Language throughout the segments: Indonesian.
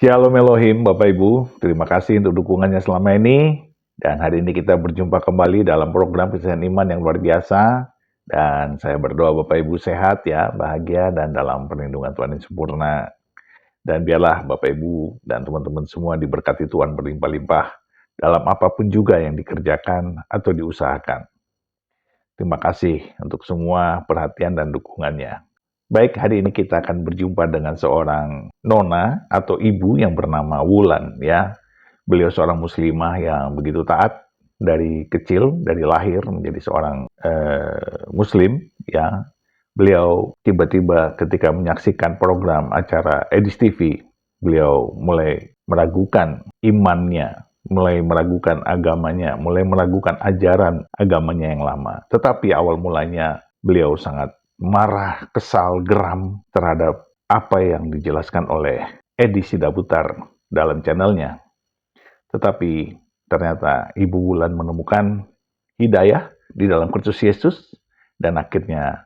Shalom Elohim, Bapak Ibu. Terima kasih untuk dukungannya selama ini. Dan hari ini kita berjumpa kembali dalam program Kesaksian Iman yang luar biasa. Dan saya berdoa Bapak Ibu sehat ya, bahagia dan dalam perlindungan Tuhan yang sempurna. Dan biarlah Bapak Ibu dan teman-teman semua diberkati Tuhan berlimpah-limpah dalam apapun juga yang dikerjakan atau diusahakan. Terima kasih untuk semua perhatian dan dukungannya. Baik, hari ini kita akan berjumpa dengan seorang nona atau ibu yang bernama Wulan ya. Beliau seorang muslimah yang begitu taat dari kecil, dari lahir menjadi seorang muslim ya. Beliau tiba-tiba ketika menyaksikan program acara Edis TV, beliau mulai meragukan imannya, mulai meragukan agamanya, mulai meragukan ajaran agamanya yang lama. Tetapi awal mulanya beliau sangat marah, kesal, geram terhadap apa yang dijelaskan oleh Edi Sidaputar dalam channelnya. Tetapi ternyata Ibu Wulan menemukan hidayah di dalam Kristus Yesus dan akhirnya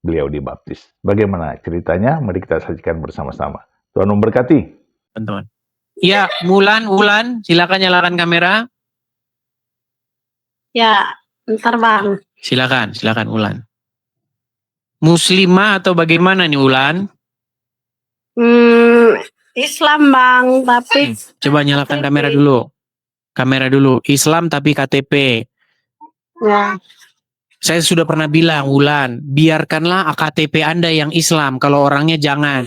beliau dibaptis. Bagaimana ceritanya? Mari kita saksikan bersama-sama. Tuhan memberkati. Teman-teman. Ya, Wulan, silakan nyalakan kamera. Ya, bentar Bang. Silakan Wulan. Muslimah atau bagaimana nih Wulan? Islam Bang, tapi Coba nyalakan KTP. Kamera dulu. Islam tapi KTP. Ya. Saya sudah pernah bilang, Wulan, biarkanlah KTP Anda yang Islam, kalau orangnya jangan.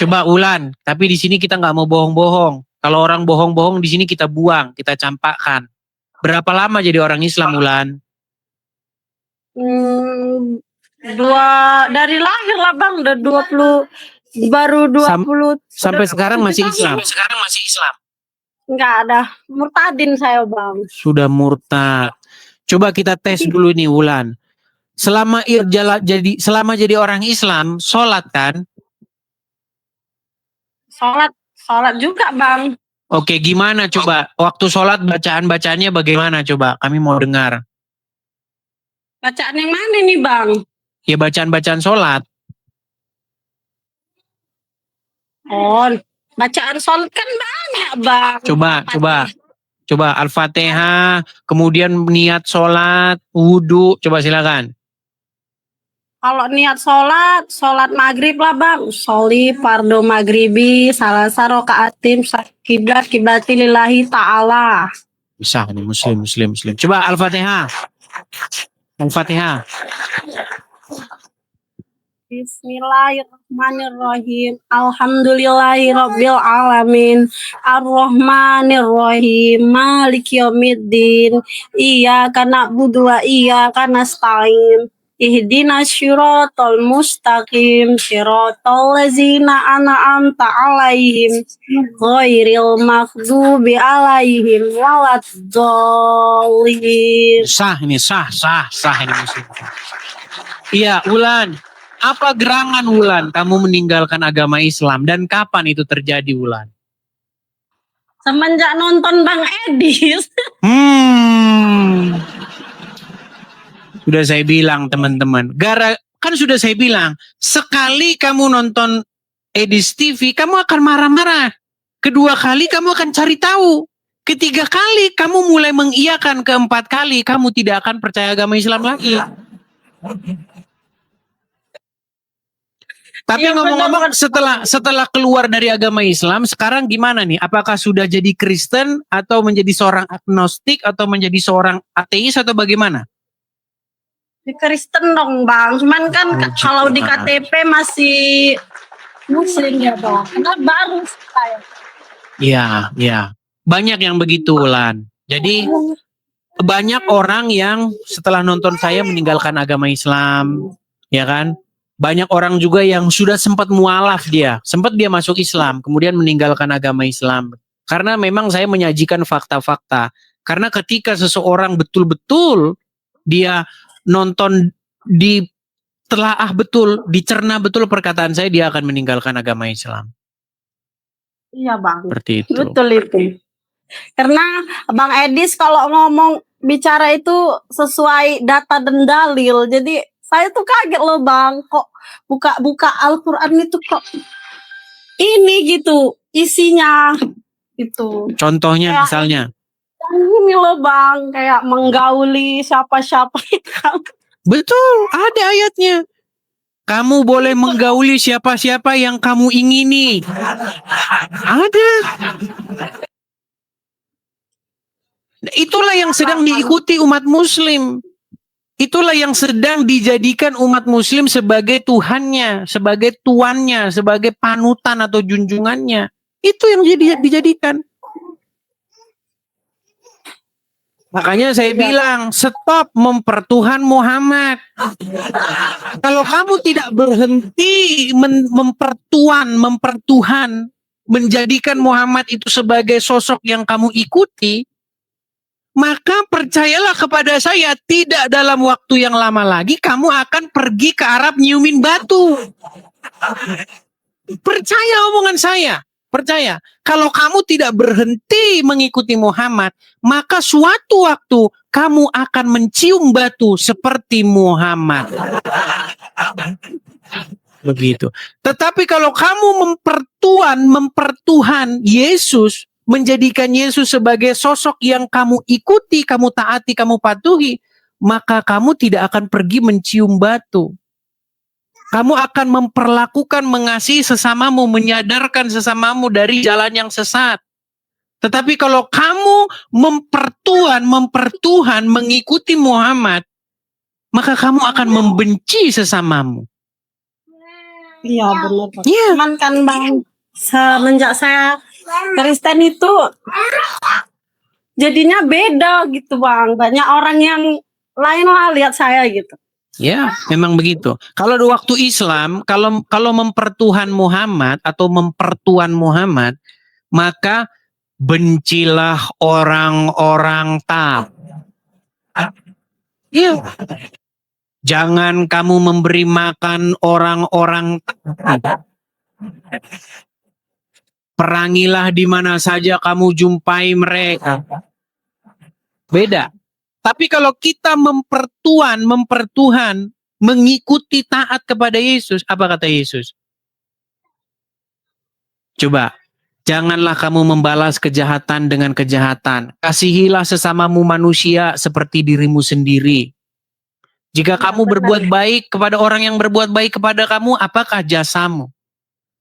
Coba Wulan, tapi di sini kita nggak mau bohong-bohong. Kalau orang bohong-bohong di sini kita buang, kita campakkan. Berapa lama jadi orang Islam, Wulan? Dari lahir lah Bang, udah 20, baru 20. Sampai sekarang masih Islam? Enggak ada, murtadin saya Bang. Sudah murtad. Coba kita tes dulu nih Wulan. Selama jadi orang Islam, sholat kan? Sholat juga Bang. Oke, gimana coba? Waktu sholat bacaan-bacaannya bagaimana coba? Kami mau dengar. Bacaan yang mana nih Bang? Ya bacaan-bacaan sholat. Oh, bacaan sholat kan banyak Bang. Coba Al-Fatihah, kemudian niat sholat, wudhu, coba silakan. Kalau niat sholat maghrib lah Bang. Sholi fardu maghribi, salasa rokaatim, kiblati lillahi ta'ala. Bisa nih muslim. Coba Al-Fatihah. Bismillahirrahmanirrahim. Alhamdulillahirabbil alamin. Arrahmanirrahim. Maliki yaumiddin. Iyyaka na'budu wa iyyaka nasta'in. Ihdinas syiratal mustaqim. Syiratal ladzina an'amta 'alaihim ghairil maghdubi alaihim waladdallin. Sah ini muslim. Iya, Wulan. Apa gerangan Wulan kamu meninggalkan agama Islam dan kapan itu terjadi Wulan? Semenjak nonton Bang Edis. Sudah saya bilang teman-teman. Kan sudah saya bilang, sekali kamu nonton Edis TV, kamu akan marah-marah. Kedua kali kamu akan cari tahu. Ketiga kali kamu mulai mengiyakan, keempat kali kamu tidak akan percaya agama Islam lagi. Tapi ngomong-ngomong setelah keluar dari agama Islam, sekarang gimana nih? Apakah sudah jadi Kristen atau menjadi seorang agnostik atau menjadi seorang ateis atau bagaimana? Di Kristen dong Bang, cuman kan kalau di KTP masih Muslim ya Bang. Karena baru saya. Iya. Banyak yang begitu Lan. Jadi banyak orang yang setelah nonton saya meninggalkan agama Islam, ya kan? Banyak orang juga yang sudah sempat mualaf sempat dia masuk Islam, kemudian meninggalkan agama Islam. Karena memang saya menyajikan fakta-fakta. Karena ketika seseorang betul-betul dia nonton ditelaah betul, dicerna betul perkataan saya, dia akan meninggalkan agama Islam. Iya Bang. Seperti itu. Betul itu. Karena Bang Edis kalau ngomong bicara itu sesuai data dan dalil. Jadi saya tuh kaget loh Bang, kok buka Al-Quran itu kok ini gitu isinya itu. Contohnya Kayak misalnya. ini loh Bang, kayak menggauli siapa-siapa itu. Betul, ada ayatnya. Kamu boleh menggauli siapa-siapa yang kamu ingini. Ada. Itulah yang sedang diikuti umat muslim. Itulah yang sedang dijadikan umat muslim sebagai Tuhannya, sebagai tuannya, sebagai panutan atau junjungannya. Itu yang dijadikan. Makanya saya bilang, stop mempertuhan Muhammad. Kalau kamu tidak berhenti mempertuhan, menjadikan Muhammad itu sebagai sosok yang kamu ikuti, maka percayalah kepada saya, tidak dalam waktu yang lama lagi kamu akan pergi ke Arab nyiumin batu. Percaya omongan saya. Percaya, kalau kamu tidak berhenti mengikuti Muhammad, maka suatu waktu kamu akan mencium batu seperti Muhammad. Begitu. Tetapi kalau kamu mempertuhan Yesus, menjadikan Yesus sebagai sosok yang kamu ikuti, kamu taati, kamu patuhi, maka kamu tidak akan pergi mencium batu. Kamu akan memperlakukan, mengasihi sesamamu, menyadarkan sesamamu dari jalan yang sesat. Tetapi kalau kamu mempertuhan, mengikuti Muhammad, maka kamu akan membenci sesamamu. Iya benar. Iya. Cuman kan Bang, semenjak saya Kristen itu jadinya beda gitu Bang. Banyak orang yang lain lah lihat saya gitu. Ya, memang begitu. Kalau di waktu Islam, kalau mempertuhan Muhammad atau mempertuan Muhammad, maka bencilah orang-orang taat. Iya. Jangan kamu memberi makan orang-orang taat. Perangilah di mana saja kamu jumpai mereka. Beda. Tapi kalau kita mempertuhan, mengikuti taat kepada Yesus, apa kata Yesus? Coba, janganlah kamu membalas kejahatan dengan kejahatan. Kasihilah sesamamu manusia seperti dirimu sendiri. Jika kamu berbuat baik kepada orang yang berbuat baik kepada kamu, apakah jasamu?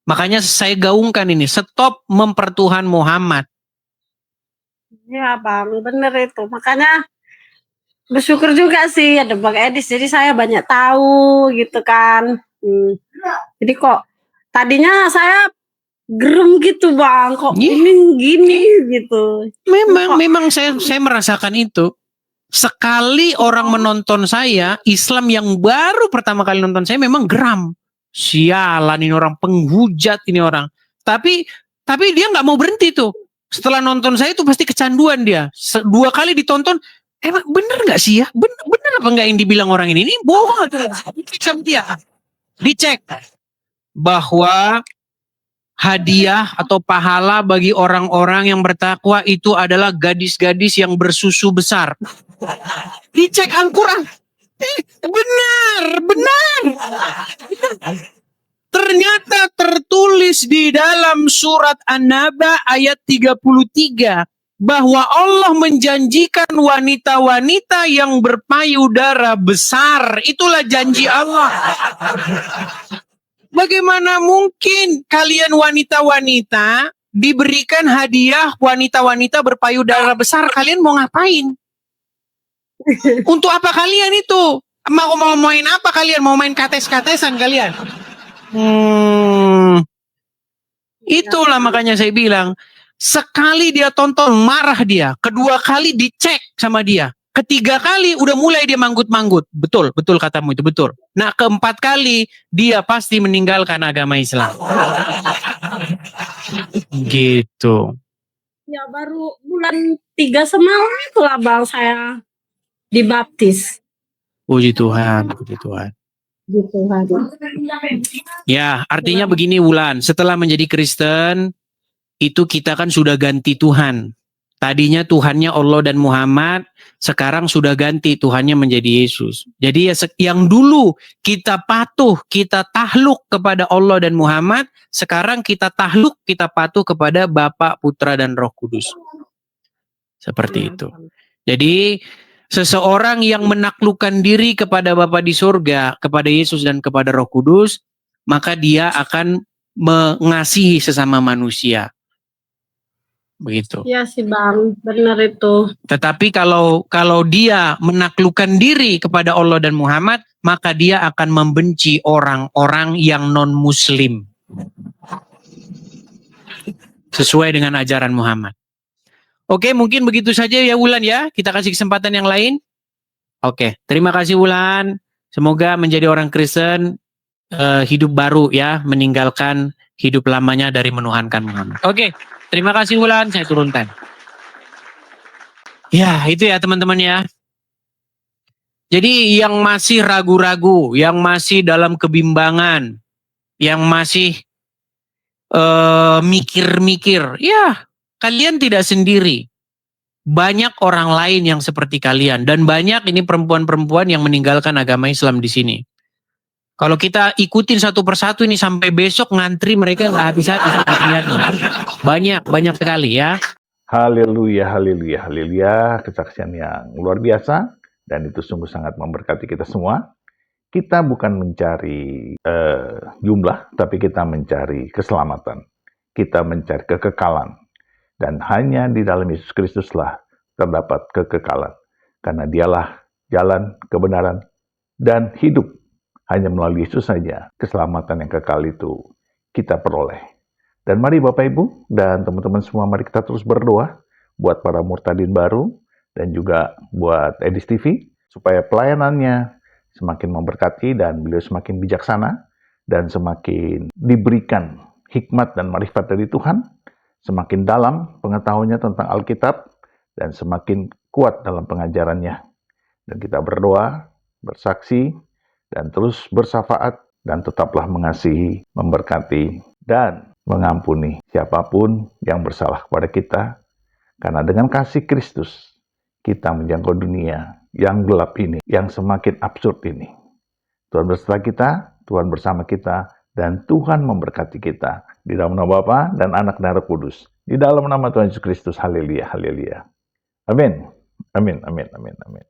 Makanya saya gaungkan ini, stop mempertuhan Muhammad. Ya Bang, bener itu. Makanya bersyukur juga sih ada Bang Edis, jadi saya banyak tahu gitu kan. Jadi kok tadinya saya gerem gitu Bang, kok ini gini gitu. Memang saya merasakan itu. Sekali orang menonton saya, Islam yang baru pertama kali nonton saya memang geram. Sialan ini orang, penghujat ini orang. Tapi dia nggak mau berhenti tuh. Setelah nonton saya itu pasti kecanduan dia. 2 kali ditonton, emang bener nggak sih ya? Bener apa nggak yang dibilang orang ini? Ini bohong atau sama dia? Dicek bahwa hadiah atau pahala bagi orang-orang yang bertakwa itu adalah gadis-gadis yang bersusu besar. Dicek Al-Quran. Benar. Ternyata tertulis di dalam surat An-Naba ayat 33 bahwa Allah menjanjikan wanita-wanita yang berpayudara besar. Itulah janji Allah. Bagaimana mungkin kalian wanita-wanita diberikan hadiah wanita-wanita berpayudara besar? Kalian mau ngapain? Untuk apa kalian itu? Mau main apa kalian? Mau main kates-katesan kalian? Itulah makanya saya bilang, sekali dia tonton marah dia, kedua kali dicek sama dia, ketiga kali udah mulai dia manggut-manggut. Betul katamu itu betul. Nah, keempat kali dia pasti meninggalkan agama Islam. Gitu. Ya baru bulan 3 semalam itulah Bang saya dibaptis. Puji Tuhan. Ya, artinya begini Wulan, setelah menjadi Kristen, itu kita kan sudah ganti Tuhan. Tadinya Tuhannya Allah dan Muhammad, sekarang sudah ganti Tuhannya menjadi Yesus. Jadi yang dulu kita patuh, kita tahluk kepada Allah dan Muhammad, sekarang kita tahluk, kita patuh kepada Bapa, Putra, dan Roh Kudus. Seperti itu. Jadi seseorang yang menaklukkan diri kepada Bapa di surga, kepada Yesus dan kepada Roh Kudus, maka dia akan mengasihi sesama manusia. Begitu. Iya sih Bang, benar itu. Tetapi kalau dia menaklukkan diri kepada Allah dan Muhammad, maka dia akan membenci orang-orang yang non-muslim. Sesuai dengan ajaran Muhammad. Oke, mungkin begitu saja ya Wulan ya. Kita kasih kesempatan yang lain. Oke, terima kasih Wulan. Semoga menjadi orang Kristen hidup baru ya, meninggalkan hidup lamanya dari menuhankan Muhammad. Oke, terima kasih Wulan, saya turunkan. Ya, itu ya teman-teman ya. Jadi yang masih ragu-ragu, yang masih dalam kebimbangan, yang masih mikir-mikir, ya kalian tidak sendiri. Banyak orang lain yang seperti kalian. Dan banyak ini perempuan-perempuan yang meninggalkan agama Islam di sini. Kalau kita ikutin satu persatu ini sampai besok ngantri mereka nggak habis-habis. Banyak sekali ya. Haleluya, haleluya, haleluya. Kesaksian yang luar biasa. Dan itu sungguh sangat memberkati kita semua. Kita bukan mencari jumlah, tapi kita mencari keselamatan. Kita mencari kekekalan. Dan hanya di dalam Yesus Kristuslah terdapat kekekalan. Karena dialah jalan, kebenaran, dan hidup. Hanya melalui Yesus saja keselamatan yang kekal itu kita peroleh. Dan mari Bapak Ibu dan teman-teman semua, mari kita terus berdoa buat para murtadin baru dan juga buat Edis TV supaya pelayanannya semakin memberkati dan beliau semakin bijaksana dan semakin diberikan hikmat dan marifat dari Tuhan, semakin dalam pengetahuannya tentang Alkitab dan semakin kuat dalam pengajarannya. Dan kita berdoa, bersaksi, dan terus bersyafaat dan tetaplah mengasihi, memberkati, dan mengampuni siapapun yang bersalah kepada kita. Karena dengan kasih Kristus, kita menjangkau dunia yang gelap ini, yang semakin absurd ini. Tuhan beserta kita, Tuhan bersama kita, dan Tuhan memberkati kita. Di dalam nama Bapa dan Anak dan Roh Kudus. Di dalam nama Tuhan Yesus Kristus. Haleluya, haleluya. Amin. Amin, amin, amin, amin.